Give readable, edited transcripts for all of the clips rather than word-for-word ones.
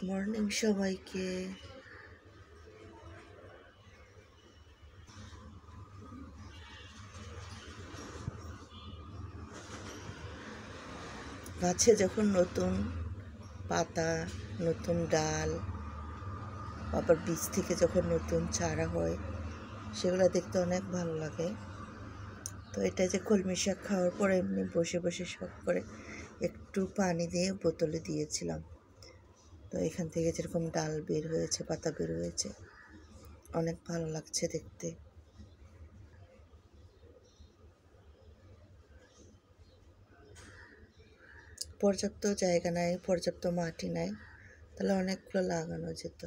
Morning সবাইকে। গাছে যখন নতুন পাতা, নতুন ডাল, আবার বীজ থেকে যখন নতুন চারা হয়, সেগুলো দেখতে অনেক ভালো লাগে। তো এটা যে কলমি শাক খাওয়ার পরে এমনি বসে বসে শখ করে একটু পানি দিয়ে বোতলে দিয়েছিলাম। তো এখান থেকে যেরকম ডাল বের হয়েছে, পাতা বের হয়েছে, অনেক ভালো লাগছে দেখতে। পর্যাপ্ত জায়গা নাই, পর্যাপ্ত মাটি নাই, তাহলে অনেকগুলো লাগানো যেত।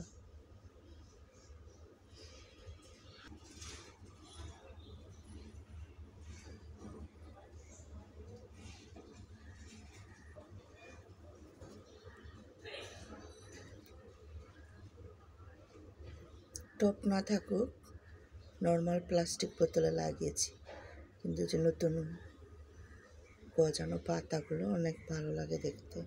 টপ না থাকুক, নর্মাল প্লাস্টিক বোতলে লাগিয়েছি, কিন্তু যে নতুন গজানো পাতাগুলো অনেক ভালো লাগে দেখতে।